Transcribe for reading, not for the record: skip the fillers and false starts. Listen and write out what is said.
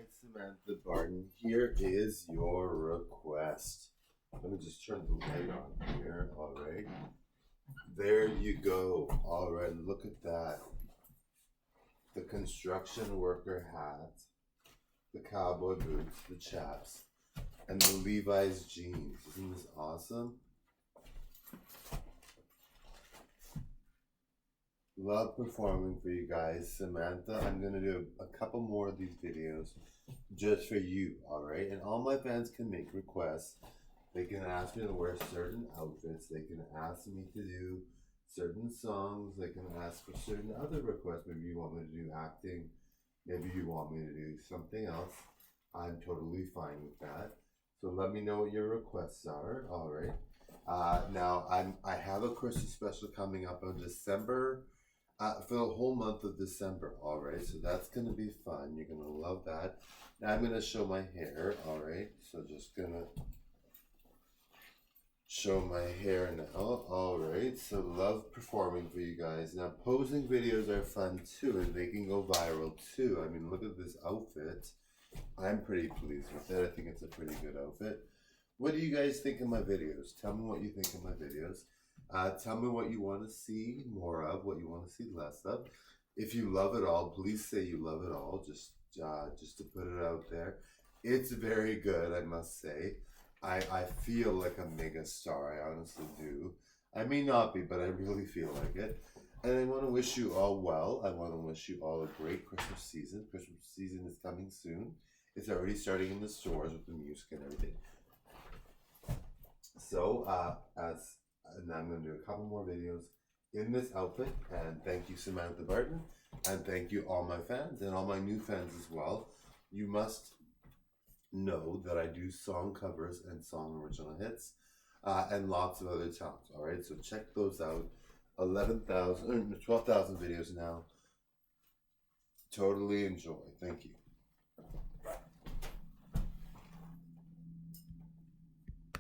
right, Samantha Barton, here is your request. Let me just turn the light on here. All right. There you go. All right, look at that. The construction worker hat, the cowboy boots, the chaps, and the Levi's jeans. Isn't this awesome? Love performing for you guys. Samantha, I'm going to do a couple more of these videos just for you, all right? And all my fans can make requests. They can ask me to wear certain outfits. They can ask me to do certain songs. They can ask for certain other requests. Maybe you want me to do acting. Maybe you want me to do something else. I'm totally fine with that. So let me know what your requests are, all right? Now, I have a Christmas special coming up on December, for the whole month of December, all right? So that's going to be fun. You're going to love that. Now I'm going to show my hair, all right? So just going to show my hair now, all right? So love performing for you guys. Now posing videos are fun too, and they can go viral too. I mean, look at this outfit. I'm pretty pleased with it. I think it's a pretty good outfit. What do you guys think of my videos? Tell me what you think of my videos. Tell me what you want to see more of, what you want to see less of. If you love it all, please say you love it all, just to put it out there. It's very good, I must say. I feel like a mega star, I honestly do. I may not be, but I really feel like it. And I want to wish you all well. I want to wish you all a great Christmas season. Christmas season is coming soon. It's already starting in the stores with the music and everything. So, and I'm going to do a couple more videos in this outfit. And thank you, Samantha Barton. And thank you, all my fans and all my new fans as well. You must know that I do song covers and song original hits, and lots of other talents. All right, so check those out. 12,000 videos now. Totally enjoy. Thank you.